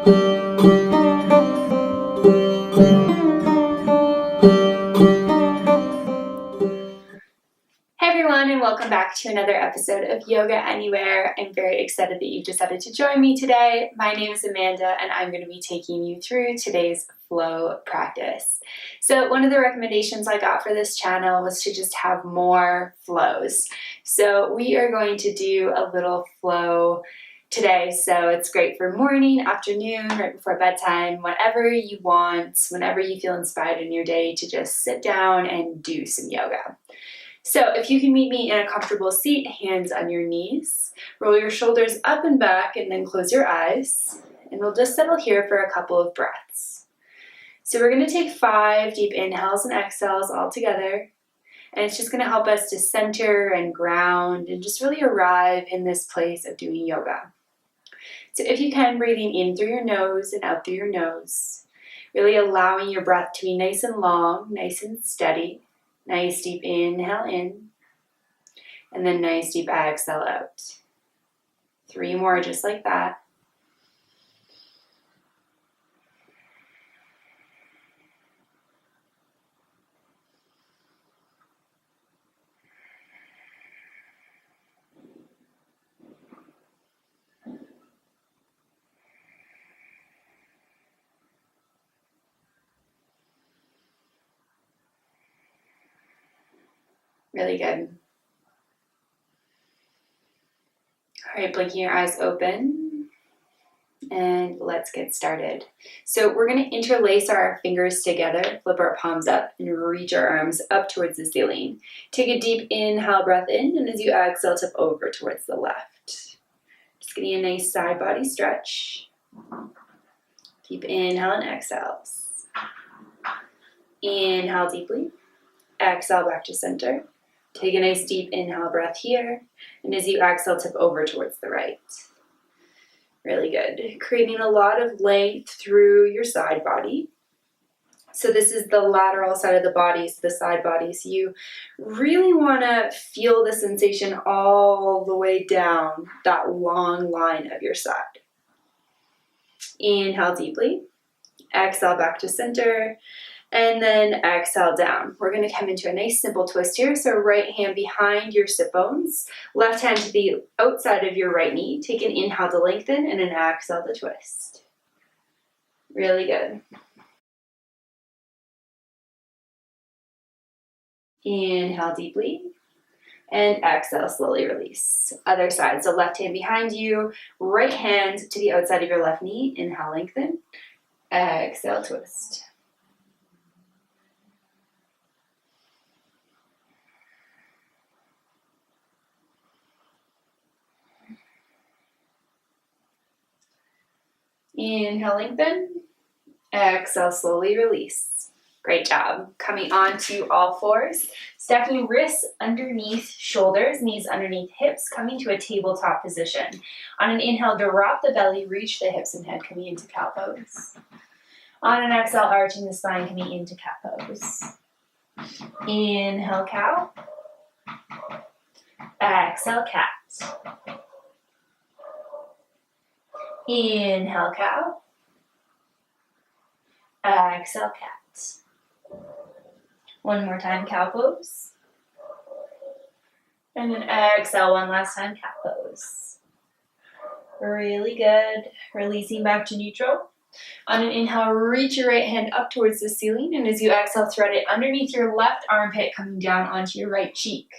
Hey everyone, and welcome back to another episode of Yoga Anywhere. I'm very excited that you've decided to join me today. My name is Amanda, and I'm going to be taking you through today's flow practice. So one of the recommendations I got for this channel was to just have more flows. So we are going to do a little flow today. So it's great for morning, afternoon, right before bedtime, whatever you want, whenever you feel inspired in your day to just sit down and do some yoga. So if you can meet me in a comfortable seat, hands on your knees, roll your shoulders up and back and then close your eyes. And we'll just settle here for a couple of breaths. So we're going to take 5 deep inhales and exhales all together. And it's just going to help us to center and ground and just really arrive in this place of doing yoga. So if you can, breathing in through your nose and out through your nose, really allowing your breath to be nice and long, nice and steady. Nice deep inhale in, and then nice deep exhale out. 3 more just like that. Really good. All right, blinking your eyes open, and let's get started. So we're going to interlace our fingers together, flip our palms up, and reach our arms up towards the ceiling. Take a deep inhale, breath in, and as you exhale, tip over towards the left. Just getting a nice side body stretch. Keep inhale and exhales. Inhale deeply, exhale back to center. Take a nice deep inhale breath here, and as you exhale, tip over towards the right. Really good. Creating a lot of length through your side body. So this is the lateral side of the body, so the side body. So you really want to feel the sensation all the way down that long line of your side. Inhale deeply, exhale back to center. And then exhale down. We're going to come into a nice simple twist here. So right hand behind your sit bones, left hand to the outside of your right knee. Take an inhale to lengthen and an exhale to twist. Really good. Inhale deeply and exhale, slowly release. Other side. So left hand behind you, right hand to the outside of your left knee. Inhale, lengthen. Exhale, twist. Inhale, lengthen. Exhale, slowly release. Great job. Coming on to all fours. Stacking wrists underneath shoulders, knees underneath hips, coming to a tabletop position. On an inhale, drop the belly, reach the hips and head, coming into cow pose. On an exhale, arching the spine, coming into cat pose. Inhale, cow. Exhale, cat. Inhale, cow. Exhale, cat. One more time, cow pose. And then exhale one last time, cat pose. Really good. Releasing back to neutral. On an inhale, reach your right hand up towards the ceiling. And as you exhale, thread it underneath your left armpit, coming down onto your right cheek.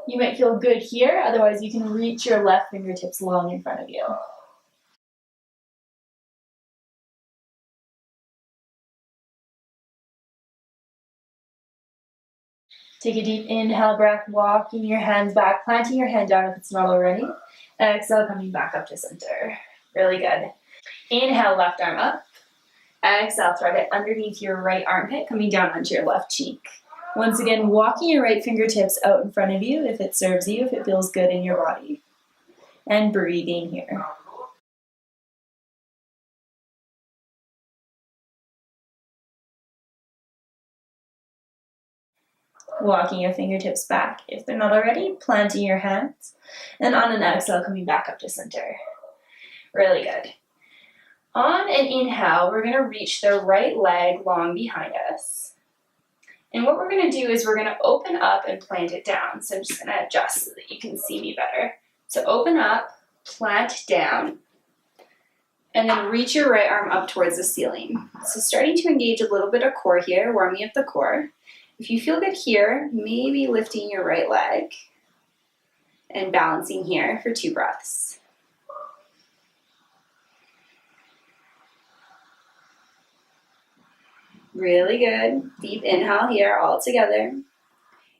You might feel good here. Otherwise, you can reach your left fingertips long in front of you. Take a deep inhale breath, walking your hands back, planting your hand down if it's not already. Exhale, coming back up to center. Really good. Inhale, left arm up. Exhale, thread it underneath your right armpit, coming down onto your left cheek. Once again, walking your right fingertips out in front of you if it serves you, if it feels good in your body. And breathing here. Walking your fingertips back if they're not already, planting your hands, and on an exhale, coming back up to center. Really good. On an inhale, we're going to reach the right leg long behind us. And what we're going to do is we're going to open up and plant it down. So I'm just going to adjust so that you can see me better. So open up, plant down, and then reach your right arm up towards the ceiling. So starting to engage a little bit of core here, warming up the core. If you feel good here, maybe lifting your right leg and balancing here for 2 breaths. Really good. Deep inhale here, all together.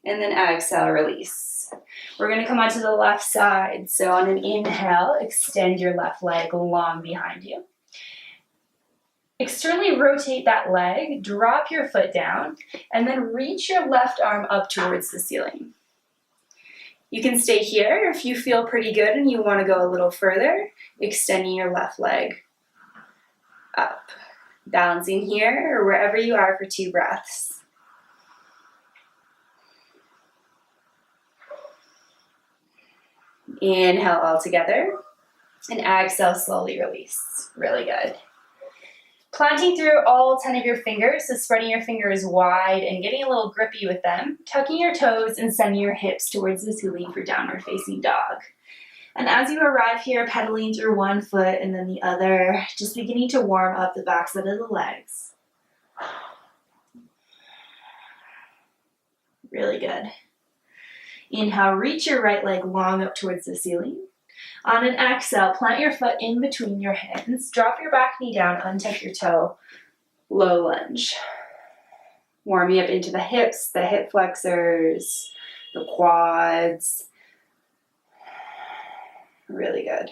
And then exhale, release. We're going to come onto the left side. So on an inhale, extend your left leg long behind you. Externally rotate that leg, drop your foot down, and then reach your left arm up towards the ceiling. You can stay here if you feel pretty good and you want to go a little further, extending your left leg up. Balancing here or wherever you are for 2 breaths. Inhale all together and exhale, slowly release. Really good. Planting through all 10 of your fingers, so spreading your fingers wide and getting a little grippy with them, tucking your toes and sending your hips towards the ceiling for downward facing dog. And as you arrive here, pedaling through one foot and then the other, just beginning to warm up the backside of the legs. Really good. Inhale, reach your right leg long up towards the ceiling. On an exhale, plant your foot in between your hands, drop your back knee down, untuck your toe, low lunge. Warming up into the hips, the hip flexors, the quads. Really good.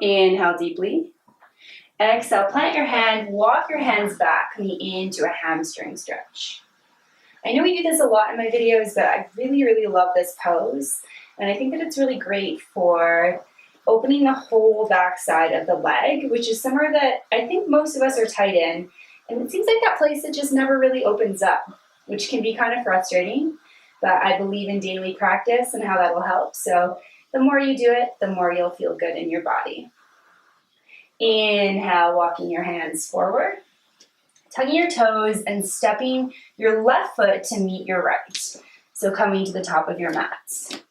Inhale deeply. Exhale, plant your hand, walk your hands back, coming into a hamstring stretch. I know we do this a lot in my videos, but I really, really love this pose. And I think that it's really great for opening the whole back side of the leg, which is somewhere that I think most of us are tight in. And it seems like that place that just never really opens up, which can be kind of frustrating. But I believe in daily practice and how that will help. So the more you do it, the more you'll feel good in your body. Inhale, walking your hands forward, tucking your toes and stepping your left foot to meet your right. So coming to the top of your mat.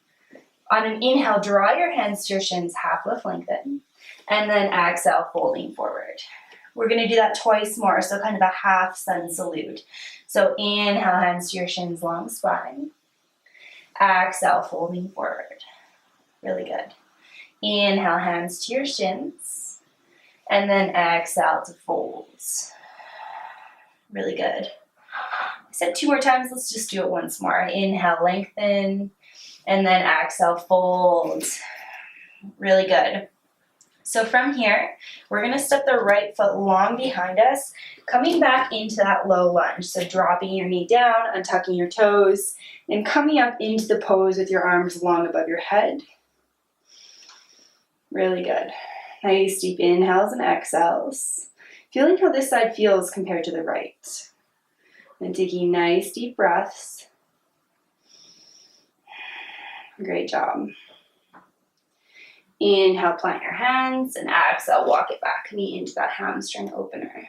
On an inhale, draw your hands to your shins, half lift lengthen, and then exhale, folding forward. We're going to do that twice more, so kind of a half sun salute. So inhale, hands to your shins, long spine. Exhale, folding forward. Really good. Inhale, hands to your shins. And then exhale to fold. Really good. I said 2 more times. Let's just do it once more. Inhale, lengthen. And then exhale, fold. Really good. So from here, we're going to step the right foot long behind us, coming back into that low lunge. So dropping your knee down, untucking your toes, and coming up into the pose with your arms long above your head. Really good. Nice deep inhales and exhales. Feeling how this side feels compared to the right. And taking nice deep breaths. Great job. Inhale, plant your hands, and exhale, walk it back, knee into that hamstring opener.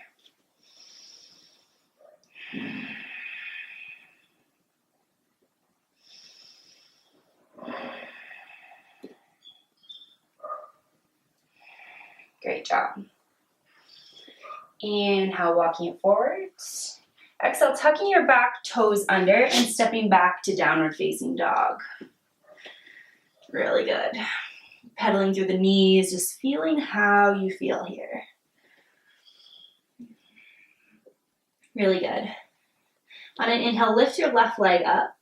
Great job. Inhale, walking it forward. Exhale, tucking your back toes under and stepping back to downward facing dog. Really good. Pedaling through the knees, just feeling how you feel here. Really good. On an inhale, lift your left leg up.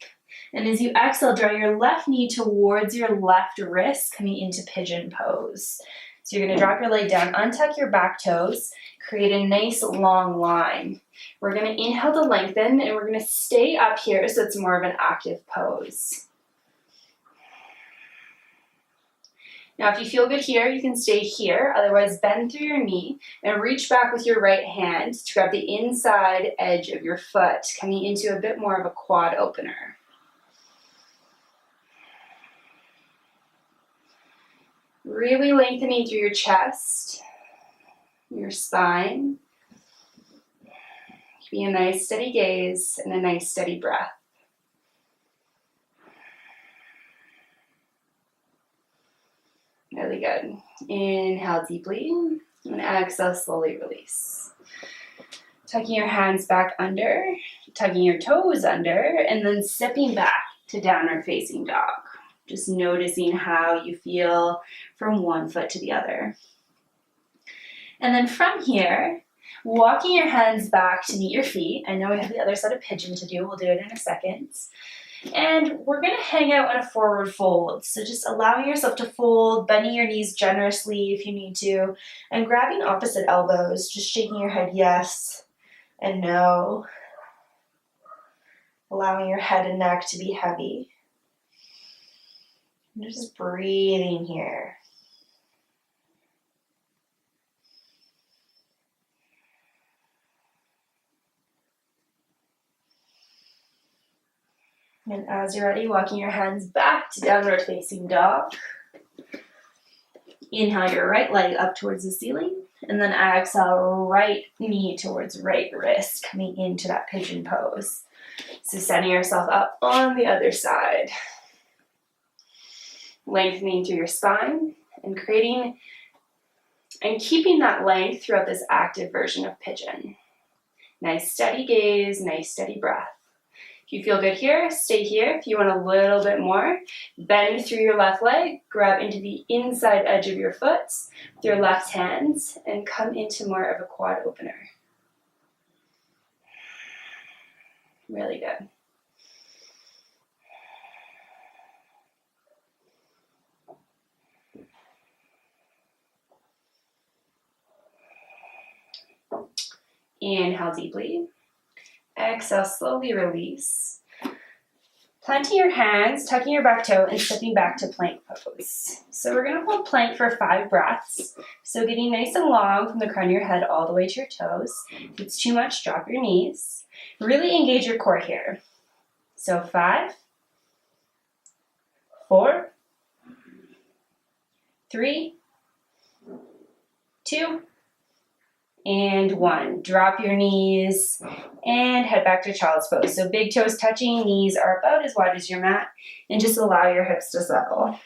And as you exhale, draw your left knee towards your left wrist, coming into pigeon pose. So you're going to drop your leg down, untuck your back toes, create a nice long line. We're going to inhale to lengthen, and we're going to stay up here so it's more of an active pose. Now, if you feel good here, you can stay here. Otherwise, bend through your knee and reach back with your right hand to grab the inside edge of your foot, coming into a bit more of a quad opener. Really lengthening through your chest. your spine. Keeping a nice steady gaze and a nice steady breath. Really good. Inhale deeply and exhale, slowly release. Tucking your hands back under, tucking your toes under, and then stepping back to downward facing dog. Just noticing how you feel from one foot to the other. And then from here, walking your hands back to meet your feet. I know we have the other side of pigeon to do. We'll do it in a second. And we're going to hang out in a forward fold. So just allowing yourself to fold, bending your knees generously if you need to, and grabbing opposite elbows, just shaking your head yes and no. Allowing your head and neck to be heavy. And just breathing here. And as you're ready, walking your hands back to downward facing dog. Inhale your right leg up towards the ceiling, and then exhale right knee towards right wrist, coming into that pigeon pose. So setting yourself up on the other side. Lengthening through your spine and creating and keeping that length throughout this active version of pigeon. Nice steady gaze, nice steady breath. If you feel good here, stay here. If you want a little bit more, bend through your left leg, grab into the inside edge of your foot with your left hand, and come into more of a quad opener. Really good. Inhale deeply. Exhale, slowly release. Planting your hands, tucking your back toe, and stepping back to plank pose. So we're going to hold plank for 5 breaths. So getting nice and long from the crown of your head all the way to your toes. If it's too much, drop your knees. Really engage your core here. So 5, 4, 3, 2, and 1. Drop your knees and head back to child's pose. So big toes touching, knees are about as wide as your mat, and just allow your hips to settle.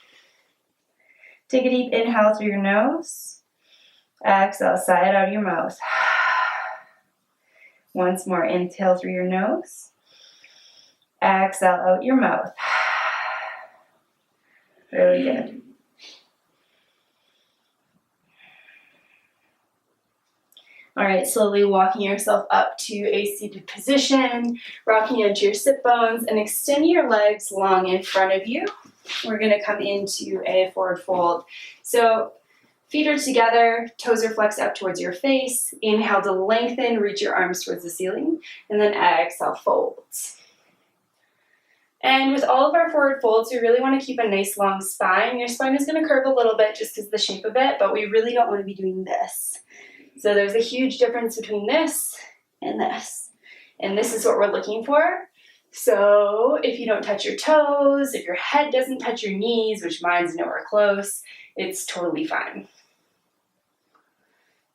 Take a deep inhale through your nose. Exhale, sigh it out of your mouth. Once more, inhale through your nose. Exhale out your mouth. Really good. All right, slowly walking yourself up to a seated position, rocking into your sit bones, and extending your legs long in front of you. We're going to come into a forward fold. So feet are together, toes are flexed up towards your face. Inhale to lengthen, reach your arms towards the ceiling, and then exhale, folds. And with all of our forward folds, we really want to keep a nice long spine. Your spine is going to curve a little bit just because of the shape of it, but we really don't want to be doing this. So there's a huge difference between this and this. And this is what we're looking for. So if you don't touch your toes, if your head doesn't touch your knees, which mine's nowhere close, it's totally fine.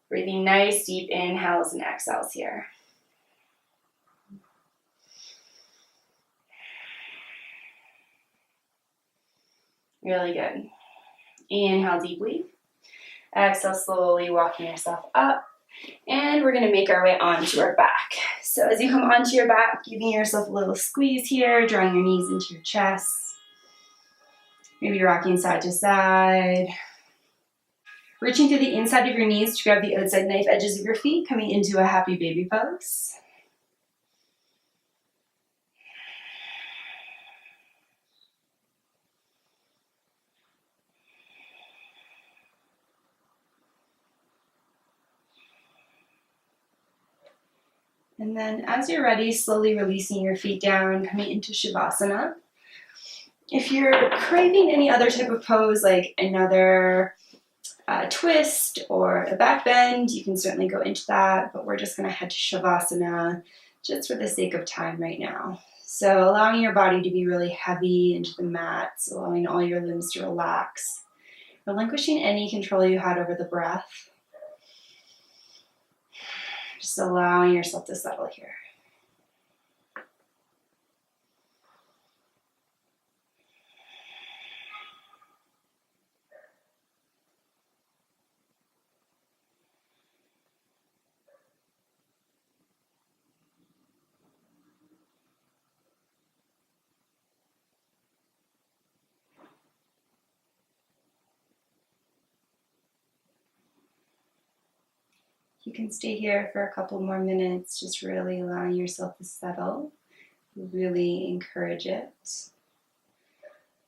Breathing nice, deep inhales and exhales here. Really good. Inhale deeply. Exhale, slowly walking yourself up. And we're going to make our way onto our back. So as you come onto your back, giving yourself a little squeeze here, drawing your knees into your chest. Maybe rocking side to side. Reaching through the inside of your knees to grab the outside knife edges of your feet, coming into a happy baby pose. And then as you're ready, slowly releasing your feet down, coming into Shavasana. If you're craving any other type of pose, like another twist or a back bend, you can certainly go into that, but we're just going to head to Shavasana just for the sake of time right now. So allowing your body to be really heavy into the mat, allowing all your limbs to relax, relinquishing any control you had over the breath. Just allowing yourself to settle here. You can stay here for a couple more minutes, just really allowing yourself to settle. Really encourage it.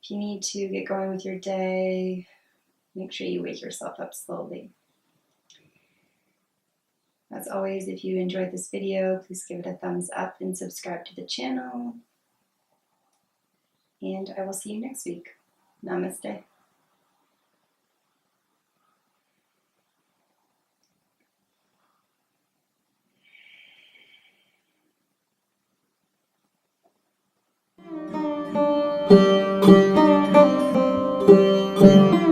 If you need to get going with your day, make sure you wake yourself up slowly. As always, if you enjoyed this video, please give it a thumbs up and subscribe to the channel. And I will see you next week. Namaste. Thank you.